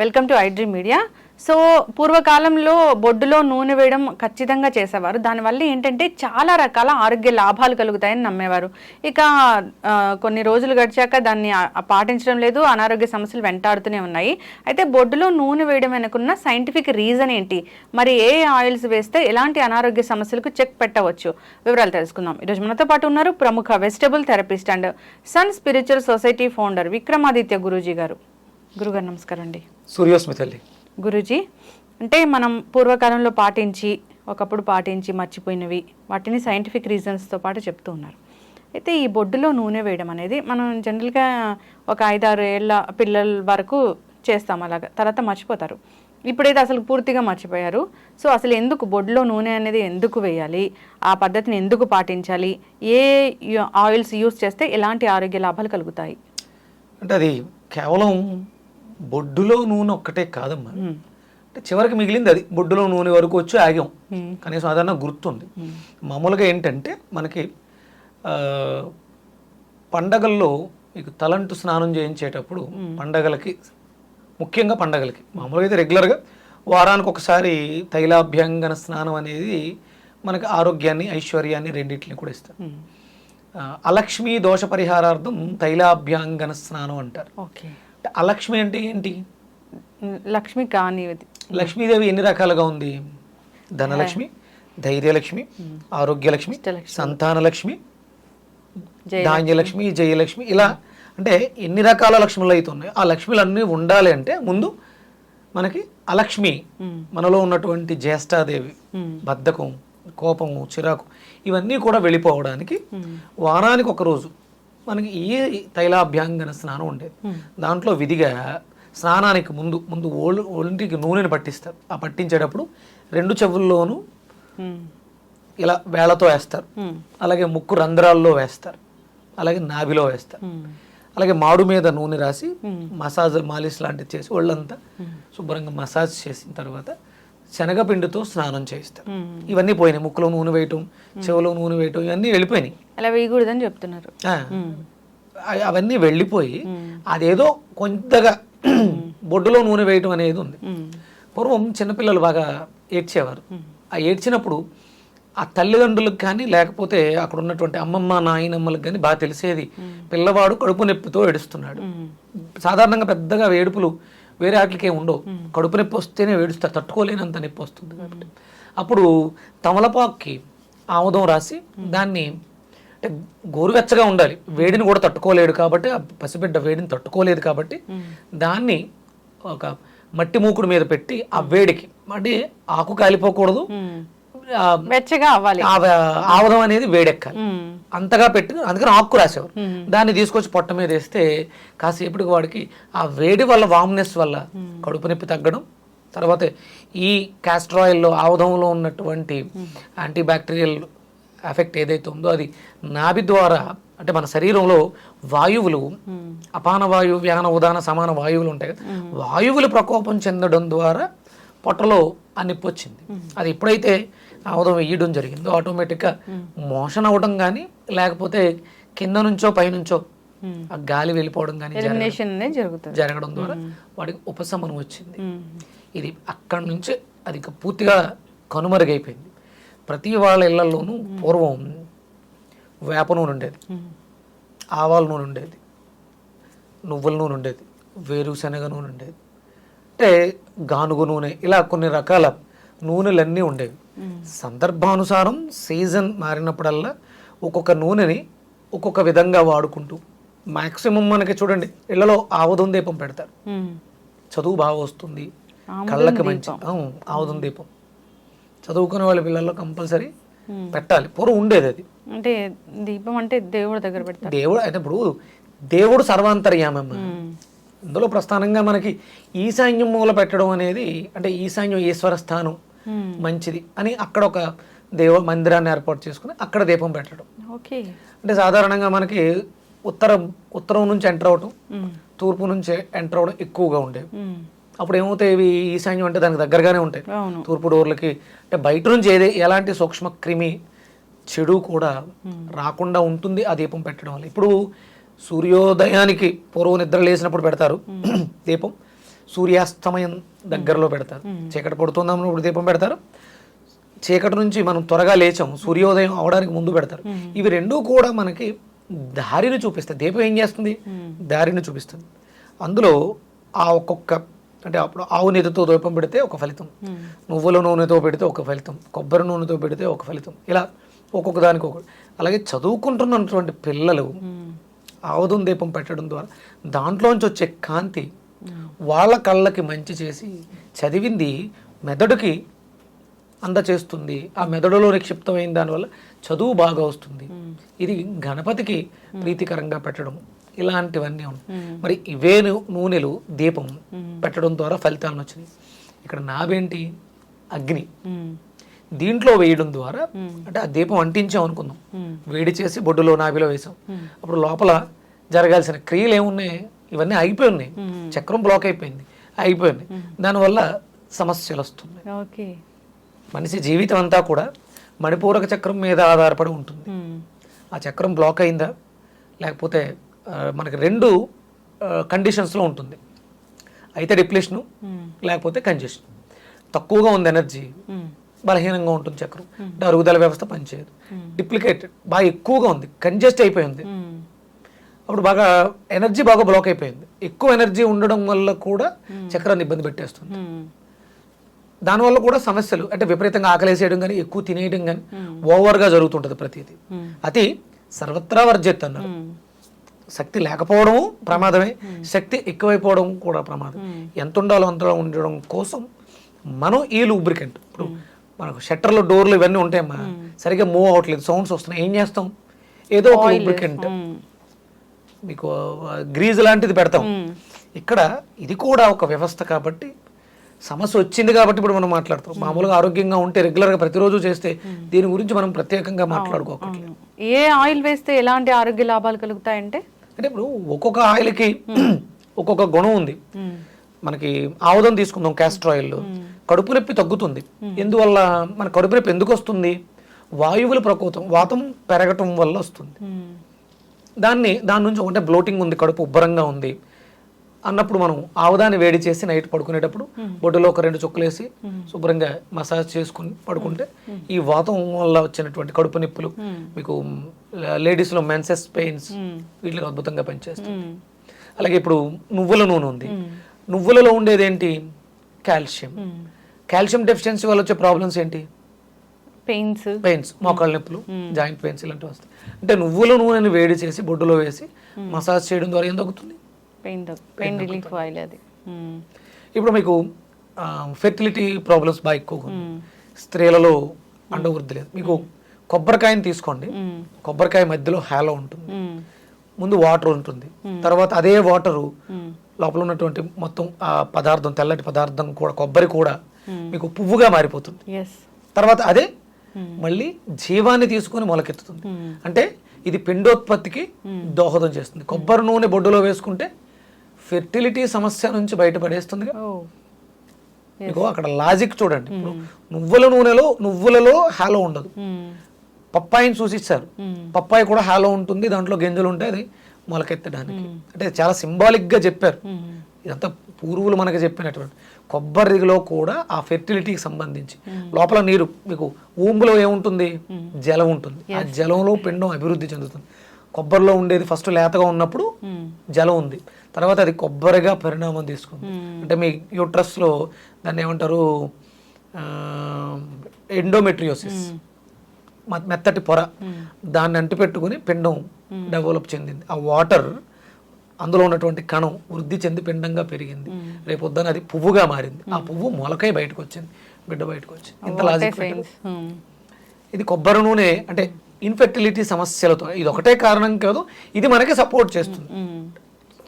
Welcome to iDream media. So పూర్వకాలంలో బొడ్డులో నూనె వేయడం ఖచ్చితంగా చేసేవారు. దానివల్ల ఏంటంటే చాలా రకాల ఆరోగ్య లాభాలు కలుగుతాయని నమ్మేవారు. ఇక కొన్ని రోజులు గడిచాక దాన్ని పాటించడం లేదు, అనారోగ్య సమస్యలు వెంటాడుతూనే ఉన్నాయి. అయితే బొడ్డులో నూనె వేయడం వెనుకున్న సైంటిఫిక్ రీజన్ ఏంటి, మరి ఏ ఆయిల్స్ వేస్తే ఎలాంటి అనారోగ్య సమస్యలకు చెక్ పెట్టవచ్చు, వివరాలు తెలుసుకుందాం. ఈరోజు మనతో పాటు ఉన్నారు ప్రముఖ vegetable therapist and sun spiritual society founder Vikramaditya Guruji గారు. గురుగారు నమస్కారం అండి. సూర్యోస్మి తల్లి. గురూజీ, అంటే మనం పూర్వకాలంలో ఒకప్పుడు పాటించి మర్చిపోయినవి వాటిని సైంటిఫిక్ రీజన్స్తో పాటు చెప్తూ ఉన్నారు. అయితే ఈ బొడ్డులో నూనె వేయడం అనేది మనం జనరల్గా ఒక 5-6 ఏళ్ళ పిల్లల వరకు చేస్తాం, అలాగా తర్వాత మర్చిపోతారు. ఇప్పుడైతే అసలు పూర్తిగా మర్చిపోయారు. సో అసలు ఎందుకు బొడ్డులో నూనె అనేది ఎందుకు వేయాలి, ఆ పద్ధతిని ఎందుకు పాటించాలి, ఏ ఆయిల్స్ యూస్ చేస్తే ఎలాంటి ఆరోగ్య లాభాలు కలుగుతాయి? అంటే అది కేవలం బొడ్డులో నూనె ఒక్కటే కాదమ్మా. అంటే చివరికి మిగిలింది అది బొడ్డులో నూనె వరకు వచ్చి ఆగాం. కనీసం అదన్నా గుర్తుంది. మామూలుగా ఏంటంటే మనకి పండగల్లో మీకు తలంటు స్నానం చేయించేటప్పుడు పండగలకి, ముఖ్యంగా పండగలకి, మామూలుగా అయితే రెగ్యులర్గా వారానికి ఒకసారి తైలాభ్యంగన స్నానం అనేది మనకి ఆరోగ్యాన్ని, ఐశ్వర్యాన్ని రెండింటిని కూడా ఇస్తారు. అలక్ష్మీ దోష పరిహారార్థం తైలాభ్యాంగన స్నానం అంటారు. అలక్ష్మి అంటే ఏంటి? లక్ష్మి కాని లక్ష్మీదేవి ఎన్ని రకాలుగా ఉంది? ధనలక్ష్మి, ధైర్యలక్ష్మి, ఆరోగ్యలక్ష్మి, సంతానలక్ష్మి, ధాన్యలక్ష్మి, జయలక్ష్మి, ఇలా అంటే ఎన్ని రకాల లక్ష్ములు అయితే ఉన్నాయో ఆ లక్ష్మిలు అన్నీ ఉండాలి అంటే ముందు మనకి అలక్ష్మి, మనలో ఉన్నటువంటి జ్యేష్ఠాదేవి, బద్ధకం, కోపము, చిరాకు, ఇవన్నీ కూడా వెళ్ళిపోవడానికి వారానికి ఒక రోజు మనకి ఈ తైలాభ్యాంగన స్నానం ఉండేది. దాంట్లో విధిగా స్నానానికి ముందు ఒంటికి నూనెని పట్టిస్తారు. ఆ పట్టించేటప్పుడు 2 చెవుల్లోనూ ఇలా వేళ్లతో వేస్తారు, అలాగే ముక్కు రంధ్రాల్లో వేస్తారు, అలాగే నాభిలో వేస్తారు, అలాగే మాడు మీద నూనె రాసి మాలిష్ లాంటిది చేసి ఒళ్ళంతా శుభ్రంగా మసాజ్ చేసిన తర్వాత శనగపిండితో స్నానం చేయిస్తారు. ఇవన్నీ పోయినాయి. ముక్కులో నూనె వేయటం, చెవులో నూనె వేయటం, ఇవన్నీ వెళ్ళిపోయినాయి. అలా వేయకూడదని చెప్తున్నారు. అవన్నీ వెళ్ళిపోయి అదేదో కొంతగా బొడ్డులో నూనె వేయటం అనేది ఉంది. పూర్వం చిన్నపిల్లలు బాగా ఏడ్చేవారు. ఆ ఏడ్చినప్పుడు ఆ తల్లిదండ్రులకు కానీ లేకపోతే అక్కడ ఉన్నటువంటి అమ్మమ్మ, నాయనమ్మలకు కానీ బాగా తెలిసేది, పిల్లవాడు కడుపు నొప్పితో ఏడుస్తున్నాడు. సాధారణంగా పెద్దగా ఏడుపులు వేరే వాటికి ఏమి ఉండవు. కడుపు నొప్పి వస్తేనే ఏడుస్తారు, తట్టుకోలేనంత నొప్పి వస్తుంది కాబట్టి అప్పుడు తమలపాకుకి ఆముదం రాసి దాన్ని, అంటే గోరువెచ్చగా ఉండాలి, వేడిని కూడా తట్టుకోలేడు కాబట్టి, ఆ పసిబిడ్డ వేడిని తట్టుకోలేదు కాబట్టి దాన్ని ఒక మట్టి మూకుడు మీద పెట్టి ఆ వేడికి, అంటే ఆకు కాలిపోకూడదు, వెచ్చగా అవ్వాలి, ఆముదం అనేది వేడెక్కాలి, అంతగా పెట్టి అందుకని ఆకు రాసేవారు. దాన్ని తీసుకొచ్చి పొట్ట మీద వేస్తే కాసేపటికి వాడికి ఆ వేడి వల్ల, వామ్నెస్ వల్ల కడుపు నొప్పి తగ్గడం, తర్వాత ఈ క్యాస్టర్ ఆయిల్లో, ఆముదంలో ఉన్నటువంటి యాంటీబ్యాక్టీరియల్ ఎఫెక్ట్ ఏదైతే ఉందో అది నాభి ద్వారా, అంటే మన శరీరంలో వాయువులు, అపాన వాయువు, వ్యాన, ఉదాన, సమాన వాయువులు ఉంటాయి కదా, వాయువులు ప్రకోపం చెందడం ద్వారా పొట్టలో ఆ నొప్పి వచ్చింది. అది ఎప్పుడైతే ఆముదం వేయడం జరిగిందో ఆటోమేటిక్గా మోషన్ అవ్వడం కానీ, లేకపోతే కింద నుంచో పైనుంచో ఆ గాలి వెళ్ళిపోవడం కానీ జరగడం ద్వారా వాడికి ఉపశమనం వచ్చింది. ఇది అక్కడి నుంచి అది పూర్తిగా కనుమరుగైపోయింది. ప్రతి వాళ్ళ ఇళ్లలోనూ పూర్వం వేప నూనె ఉండేది, ఆవాల నూనె ఉండేది, నువ్వుల నూనె ఉండేది, వేరుశనగ నూనె ఉండేది, అంటే గానుగు నూనె, ఇలా కొన్ని రకాల నూనెలన్నీ ఉండేవి. సందర్భానుసారం సీజన్ మారినప్పుడల్లా ఒక్కొక్క నూనెని ఒక్కొక్క విధంగా వాడుకుంటూ, మ్యాక్సిమం మనకి చూడండి ఇళ్లలో ఆముదం దీపం పెడతారు, చదువు బాగా వస్తుంది, కళ్ళకి మంచి. ఆముదం దీపం చదువుకునే వాళ్ళ పిల్లల్లో కంపల్సరీ పెట్టాలి. పూర్వం ఉండేది అది. అంటే దీపం అంటే దేవుడి దగ్గర పెడతారు. దేవుడు అయితే ఇప్పుడు దేవుడు సర్వాంతర్యామమ్మ. ఇందులో ప్రస్థానంగా మనకి ఈశాన్యం మూల పెట్టడం అనేది, అంటే ఈశాన్యం ఈశ్వర స్థానం మంచిది అని అక్కడ ఒక మందిరాన్ని ఏర్పాటు చేసుకుని అక్కడ దీపం పెట్టడం. అంటే సాధారణంగా మనకి ఉత్తరం నుంచి ఎంటర్ అవటం, తూర్పు నుంచి ఎంటర్ అవడం ఎక్కువగా ఉండేవి. అప్పుడు ఏమవుతాయి, ఇవి ఈశాన్యం అంటే దానికి దగ్గరగానే ఉంటాయి తూర్పు డోర్లకి. అంటే బయట నుంచి ఎలాంటి సూక్ష్మ క్రిమి, చెడు కూడా రాకుండా ఉంటుంది ఆ దీపం పెట్టడం వల్ల. ఇప్పుడు సూర్యోదయానికి పూర్వం నిద్ర లేసినప్పుడు పెడతారు దీపం, సూర్యాస్తమయం దగ్గరలో పెడతారు. చీకటి పడుతుందన్నప్పుడు దీపం పెడతారు. చీకటి నుంచి మనం త్వరగా లేచాం, సూర్యోదయం అవడానికి ముందు పెడతారు. ఇవి రెండూ కూడా మనకి దారిని చూపిస్తాయి. దీపం ఏం చేస్తుంది? దారిని చూపిస్తుంది. అందులో ఆ ఒక్కొక్క అంటే అప్పుడు ఆవు నెయ్యితో దీపం పెడితే ఒక ఫలితం, నువ్వుల నూనెతో పెడితే ఒక ఫలితం, కొబ్బరి నూనెతో పెడితే ఒక ఫలితం, ఇలా ఒక్కొక్క దానికి ఒకటి. అలాగే చదువుకుంటున్నటువంటి పిల్లలు ఆవుదం దీపం పెట్టడం ద్వారా దాంట్లోంచి వచ్చే కాంతి వాళ్ళ కళ్ళకి మంచి చేసి చదివింది మెదడుకి అందచేస్తుంది. ఆ మెదడులో నిక్షిప్తమైన దానివల్ల చదువు బాగా వస్తుంది. ఇది గణపతికి ప్రీతికరంగా పెట్టడం, ఇలాంటివన్నీ ఉన్నాయి. మరి ఇవే నూనెలు దీపం పెట్టడం ద్వారా ఫలితాలను వచ్చినాయి. ఇక్కడ నావేంటి? అగ్ని. దీంట్లో వేయడం ద్వారా అంటే ఆ దీపం అంటించాం అనుకుందాం, వేడి చేసి బొడ్డులో నాభిలో వేసాం. అప్పుడు లోపల జరగాల్సిన క్రియలు ఏమున్నాయి? ఇవన్నీ అయిపోయి ఉన్నాయి. చక్రం బ్లాక్ అయిపోయింది, అయిపోయింది. దానివల్ల సమస్యలు వస్తున్నాయి. మనిషి జీవితం అంతా కూడా మణిపూరక చక్రం మీద ఆధారపడి ఉంటుంది. ఆ చక్రం బ్లాక్ అయిందా, లేకపోతే మనకి రెండు కండిషన్స్లో ఉంటుంది. అయితే డిప్లేషను, లేకపోతే కంజెషన్. తక్కువగా ఉంది ఎనర్జీ, బలహీనంగా ఉంటుంది చక్రం, అంటే అరుగుదల వ్యవస్థ పనిచేయదు. డిప్లికేటెడ్, బాగా ఎక్కువగా ఉంది, కంజెస్ట్ అయిపోయింది, అప్పుడు బాగా ఎనర్జీ బాగా బ్లాక్ అయిపోయింది. ఎక్కువ ఎనర్జీ ఉండడం వల్ల కూడా చక్రాన్ని ఇబ్బంది పెట్టేస్తుంది. దానివల్ల కూడా సమస్యలు, అంటే విపరీతంగా ఆకలేసేయడం కానీ, ఎక్కువ తినేయడం కానీ ఓవర్గా జరుగుతుంటుంది ప్రతిదీ. అది సర్వత్రా వర్జిత్ అన్నారు. శక్తి లేకపోవడము ప్రమాదమే, శక్తి ఎక్కువైపోవడం కూడా ప్రమాదం. ఎంత ఉండాలో అంతలో ఉండడం కోసం మనం ఈ లూబ్రికెంట్, ఇప్పుడు మనకు షట్టర్లు డోర్లు ఇవన్నీ ఉంటాయమ్మా, సరిగ్గా మూవ్ అవ్వట్లేదు, సౌండ్స్ వస్తున్నాయి, ఏం చేస్తాం? ఏదో ఒక లూబ్రికెంట్, మీకు గ్రీజ్ లాంటిది పెడతాం. ఇక్కడ ఇది కూడా ఒక వ్యవస్థ కాబట్టి సమస్య వచ్చింది కాబట్టి ఇప్పుడు మనం మాట్లాడుతాం. మామూలుగా ఆరోగ్యంగా ఉంటే రెగ్యులర్గా ప్రతిరోజు చేస్తే దీని గురించి మనం ప్రత్యేకంగా మాట్లాడుకోకట్లేదు. ఏ ఆయిల్ వేస్తే ఎలాంటి ఆరోగ్య లాభాలు కలుగుతాయంటే, అంటే ఇప్పుడు ఒక్కొక్క ఆయిల్కి ఒక్కొక్క గుణం ఉంది. మనకి ఆముదం తీసుకుందాం, క్యాస్టర్ ఆయిల్, కడుపు నొప్పి తగ్గుతుంది. ఎందువల్ల? మన కడుపు నొప్పి ఎందుకు వస్తుంది? వాయువుల ప్రకోపం, వాతం పెరగటం వల్ల వస్తుంది. దాని నుంచి ఒకటే బ్లోటింగ్ ఉంది, కడుపు ఉబ్బరంగా ఉంది అన్నప్పుడు మనం ఆముదాన్ని వేడి చేసి నైట్ పడుకునేటప్పుడు బొడ్డులో ఒక 2 చుక్కలు వేసి శుభ్రంగా మసాజ్ చేసుకుని పడుకుంటే ఈ వాతం వల్ల వచ్చినటువంటి కడుపు నొప్పులు, మీకు లేడీస్లో మెన్సెస్ పెయిన్స్, వీటికి అద్భుతంగా పనిచేస్తుంది. అలాగే ఇప్పుడు నువ్వుల నూనె ఉంది. నువ్వులలో ఉండేది ఏంటి? కాల్షియం. కాల్షియం డెఫిషియన్సీ వల్ల వచ్చే ప్రాబ్లమ్స్ ఏంటి? పెయిన్స్, మోకాళ్ళ నొప్పులు, జాయింట్ పెయిన్స్ ఇలాంటివి వస్తాయి. అంటే నువ్వుల నూనెని వేడి చేసి బొడ్డులో వేసి మసాజ్ చేయడం ద్వారా ఏం తగ్గుతుంది? పెయిన్ రిలీఫ్ ఆయిల్ అది. ఇప్పుడు మీకు ఫెర్టిలిటీ ప్రాబ్లమ్స్ బాగా ఎక్కువగా, స్త్రీలలో అండవృద్ధి లేదు. మీకు కొబ్బరికాయని తీసుకోండి, కొబ్బరికాయ మధ్యలో హాలో ఉంటుంది, ముందు వాటర్ ఉంటుంది, తర్వాత అదే వాటరు లోపల ఉన్నటువంటి మొత్తం ఆ పదార్థం, తెల్లటి పదార్థం కూడా, కొబ్బరి కూడా మీకు పువ్వుగా మారిపోతుంది. తర్వాత అదే మళ్ళీ జీవాన్ని తీసుకొని మొలకెత్తుతుంది. అంటే ఇది పిండోత్పత్తికి దోహదం చేస్తుంది. కొబ్బరి నూనె బొడ్డులో వేసుకుంటే ఫెర్టిలిటీ సమస్య నుంచి బయటపడేస్తుంది. మీకు అక్కడ లాజిక్ చూడండి. ఇప్పుడు నువ్వులలో హాలో ఉండదు. పప్పాయిని సూచిస్తారు, పప్పాయి కూడా హాలో ఉంటుంది, దాంట్లో గింజలు ఉంటాయి, అది మొలకెత్తడానికి. అంటే చాలా సింబాలిక్ గా చెప్పారు. ఇదంతా పూర్వులు మనకి చెప్పినటువంటి. కొబ్బరిలో కూడా ఆ ఫెర్టిలిటీకి సంబంధించి లోపల నీరు, మీకు ఊంబులో ఏముంటుంది? జలం ఉంటుంది. ఆ జలంలో పిండం అభివృద్ధి చెందుతుంది. కొబ్బరిలో ఉండేది ఫస్ట్ లేతగా ఉన్నప్పుడు జలం ఉంది, తర్వాత అది కొబ్బరిగా పరిణామం తీసుకుంది. అంటే మీ యూట్రస్ లో దాన్ని ఏమంటారు? ఎండోమెట్రియోసిస్, మెత్తటి పొర, దాన్ని అంటిపెట్టుకుని పిండం డెవలప్ చెందింది. ఆ వాటర్ అందులో ఉన్నటువంటి కణం వృద్ధి చెంది పిండంగా పెరిగింది. రేపు పొద్దున అది పువ్వుగా మారింది. ఆ పువ్వు మొలకై బయటకు వచ్చింది, బిడ్డ బయటకు వచ్చింది. ఇంత లాజిక్. ఇది కొబ్బరి నూనె అంటే ఇన్ఫెర్టిలిటీ సమస్యలతో ఇది ఒకటే కారణం కాదు, ఇది మనకి సపోర్ట్ చేస్తుంది.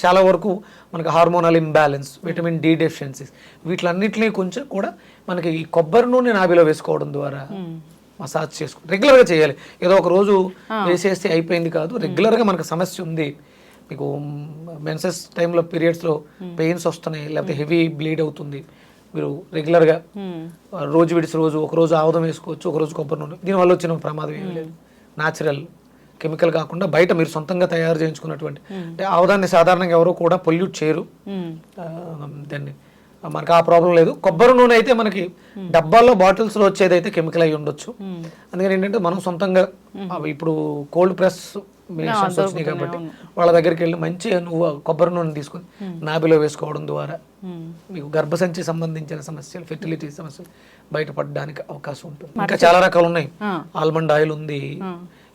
చాలా వరకు మనకి hormonal imbalance, vitamin D deficiencies, వీటిలన్నింటినీ కొంచెం కూడా మనకి ఈ కొబ్బరి నూనె నాభిలో వేసుకోవడం ద్వారా మసాజ్ చేసుకుంటాం. రెగ్యులర్గా చేయాలి. ఏదో ఒక రోజు వేసేస్తే అయిపోయింది కాదు. రెగ్యులర్గా మనకు సమస్య ఉంది, మీకు మెన్సెస్ టైంలో పీరియడ్స్లో పెయిన్స్ వస్తున్నాయి, లేకపోతే హెవీ బ్లీడ్ అవుతుంది, మీరు రెగ్యులర్గా రోజు విడిచి రోజు ఒక రోజు ఆముదం వేసుకోవచ్చు, ఒక రోజు కొబ్బరి నూనె. దీనివల్ల వచ్చిన ప్రమాదం ఏమీ లేదు. న్యాచురల్, కెమికల్ కాకుండా బయట మీరు సొంతంగా తయారు చేయించుకున్నటువంటి. అంటే ఆముదాన్ని సాధారణంగా ఎవరో కూడా పొల్యూట్ చేయరు, దాన్ని మనకి ఆ ప్రాబ్లం లేదు. కొబ్బరి నూనె అయితే మనకి డబ్బాల్లో బాటిల్స్లో వచ్చేదైతే కెమికల్ అయి ఉండొచ్చు. అందుకని ఏంటంటే మనం సొంతంగా అవి ఇప్పుడు కోల్డ్ ప్రెస్ మిషన్స్ వచ్చినాయి కాబట్టి వాళ్ళ దగ్గరికి వెళ్ళి మంచి నువ్వు కొబ్బరి నూనె తీసుకుని నాభిలో వేసుకోవడం ద్వారా మీకు గర్భసంచి సంబంధించిన సమస్యలు, ఫెర్టిలిటీ సమస్యలు బయటపడడానికి అవకాశం ఉంటుంది. ఇంకా చాలా రకాలు ఉన్నాయి. ఆల్మండ్ ఆయిల్ ఉంది.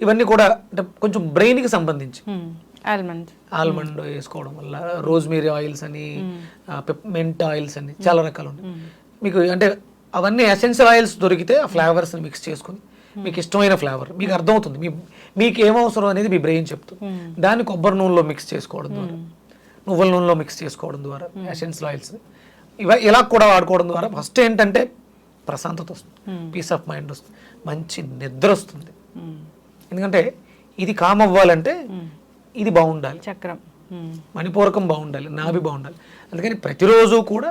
ఇవన్నీ కూడా అంటే కొంచెం బ్రెయిన్ కి సంబంధించి ఆల్మండ్ వేసుకోవడం వల్ల, రోజ్మేరీ ఆయిల్స్ అని, పెప్మెంట్ ఆయిల్స్ అని చాలా రకాలు ఉన్నాయి. మీకు అంటే అవన్నీ ఎసెన్షియల్ ఆయిల్స్ దొరికితే ఆ ఫ్లేవర్స్ మిక్స్ చేసుకుని మీకు ఇష్టమైన ఫ్లేవర్ మీకు అర్థమవుతుంది, మీకు ఏమవసరం అనేది మీ బ్రెయిన్ చెప్తుంది. దాన్ని కొబ్బరి నూనెలో మిక్స్ చేసుకోవడం ద్వారా, నువ్వుల నూనెలో మిక్స్ చేసుకోవడం ద్వారా ఎసెన్షియల్ ఆయిల్స్ ఇలా కూడా వాడుకోవడం ద్వారా ఫస్ట్ ఏంటంటే ప్రశాంతత వస్తుంది, పీస్ ఆఫ్ మైండ్ వస్తుంది, మంచి నిద్ర వస్తుంది. ఎందుకంటే ఇది కామ్ అవ్వాలంటే ఇది బాగుండాలి, చక్రం మణిపూరకం బాగుండాలి, నాభి బాగుండాలి. అందుకని ప్రతిరోజు కూడా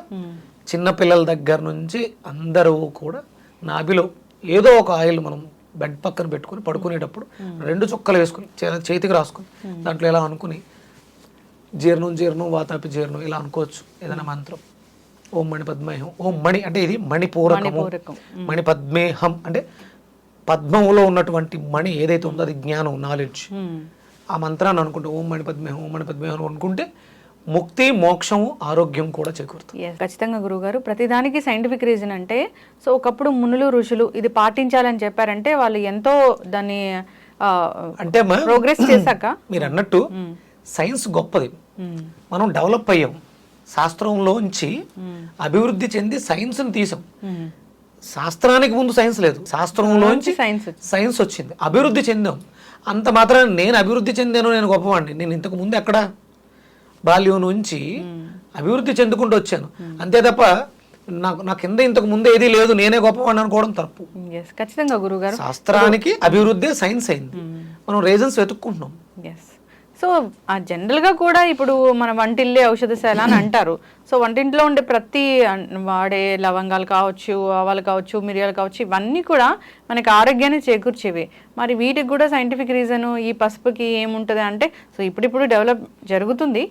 చిన్న పిల్లల దగ్గర నుంచి అందరూ కూడా నాభిలో ఏదో ఒక ఆయిల్ మనం బెడ్ పక్కన పెట్టుకుని పడుకునేటప్పుడు 2 చుక్కలు వేసుకుని చేతికి రాసుకుని దాంట్లో ఎలా అనుకుని జీర్ణం వాతాపి జీర్ణం ఇలా అనుకోవచ్చు. ఏదైనా మంత్రం ఓం మణి పద్మేహం, ఓం మణి అంటే ఇది మణిపూరకము, మణి పద్మేహం అంటే పద్మంలో ఉన్నటువంటి మణి ఏదైతే ఉందో అది జ్ఞానం, నాలెడ్జ్. ఆ మంత్రాన్ని అనుకుంటే ఓం మణి పద్మేహం, ఓం మణి పద్మేహం అనుకుంటే ముక్తి, మోక్షము, ఆరోగ్యం కూడా చేకూరుతుంది. ఖచ్చితంగా గురుగారు. ప్రతిదానికి సైంటిఫిక్ రీజన్ అంటే, సో ఒకప్పుడు మునులు ఋషులు ఇది పాటించాలని చెప్పారంటే వాళ్ళు ఎంతో దాన్ని అంటే ప్రోగ్రెస్ చేశాక మీరు అన్నట్టు సైన్స్ గొప్పది, మనం డెవలప్ అయ్యాం, శాస్త్రంలోంచి అభివృద్ధి చెంది సైన్స్ని తీసాం. శాస్త్రానికి ముందు సైన్స్ లేదు, శాస్త్రంలోంచి సైన్స్ వచ్చింది, అభివృద్ధి చెందాం. అంత మాత్రం నేను అభివృద్ధి చెందాను, నేను గొప్పవాడిని. నేను ఇంతకు ముందు ఎక్కడ బాల్యం నుంచి అభివృద్ధి చెందుకుంటూ వచ్చాను అంతే తప్ప నా కింద ఇంతకు ముందు ఏది లేదు, నేనే గొప్పవాడిని అనుకోవడం తప్పు. ఖచ్చితంగా గురుగారు. శాస్త్రానికి అభివృద్ధి సైన్స్ అయింది, మనం రీజన్స్ వెతుక్కుంటున్నాం. సో ఆ జనరల్గా కూడా ఇప్పుడు మన వంటిల్లే ఔషధశాల అని అంటారు. సో వంటింట్లో ఉండే ప్రతి వాడే లవంగాలు కావచ్చు, ఆవాలు కావచ్చు, మిరియాలు కావచ్చు, ఇవన్నీ కూడా మనకి ఆరోగ్యాన్ని చేకూర్చేవి. మరి వీటికి కూడా సైంటిఫిక్ రీజను ఈ పసుపుకి ఏముంటుంది అంటే, సో ఇప్పుడిప్పుడు డెవలప్ జరుగుతుంది.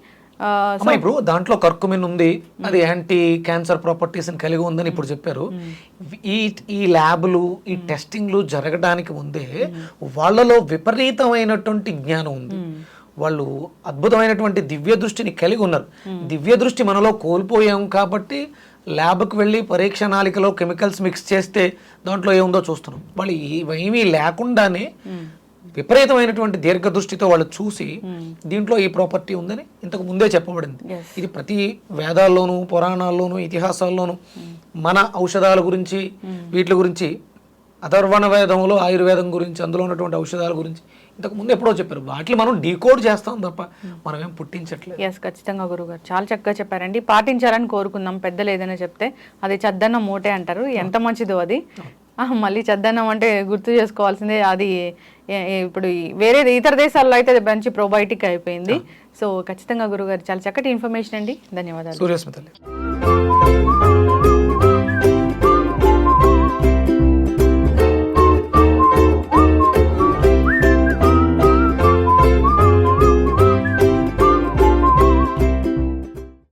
ఇప్పుడు దాంట్లో కర్కుమిన్ ఉంది, అది యాంటీ క్యాన్సర్ ప్రాపర్టీస్ కలిగి ఉందని ఇప్పుడు చెప్పారు. ఈ ల్యాబ్లు, ఈ టెస్టింగ్లు జరగడానికి ముందే వాళ్ళలో విపరీతమైనటువంటి జ్ఞానం ఉంది, వాళ్ళు అద్భుతమైనటువంటి దివ్య దృష్టిని కలిగి ఉన్నారు. దివ్య దృష్టి మనలో కోల్పోయాం కాబట్టి ల్యాబ్కి వెళ్ళి పరీక్ష నాళికలో కెమికల్స్ మిక్స్ చేస్తే దాంట్లో ఏముందో చూస్తున్నాం. వాళ్ళు ఇవేమీ లేకుండానే విపరీతమైనటువంటి దీర్ఘ దృష్టితో వాళ్ళు చూసి దీంట్లో ఈ ప్రాపర్టీ ఉందని ఇంతకు ముందే చెప్పబడింది. ఇది ప్రతి వేదాల్లోనూ, పురాణాల్లోనూ, ఇతిహాసాల్లోనూ మన ఔషధాల గురించి, వీటి గురించి, అథర్వణ వేదంలో ఆయుర్వేదం గురించి, అందులో ఉన్నటువంటి ఔషధాల గురించి ఇంతకు ముందు ఎప్పుడో చెప్పారు. వాటిని మనం డీకోడ్ చేస్తాం తప్ప మనం ఏం పుట్టించట్లేదు. ఖచ్చితంగా గురుగారు చాలా చక్కగా చెప్పారండి. పాటించాలని కోరుకుందాం. పెద్దలు ఏదైనా చెప్తే అది చద్దన్నం మూటే అంటారు, ఎంత మంచిదో అది. మళ్ళీ చద్దన్నం అంటే గుర్తు చేసుకోవాల్సిందే, అది ఇప్పుడు వేరే ఇతర దేశాల్లో అయితే అది మంచి ప్రోబయోటిక్ అయిపోయింది. సో ఖచ్చితంగా గురుగారు చాలా చక్కటి ఇన్ఫర్మేషన్ అండి, ధన్యవాదాలు. సూర్యస్మిత.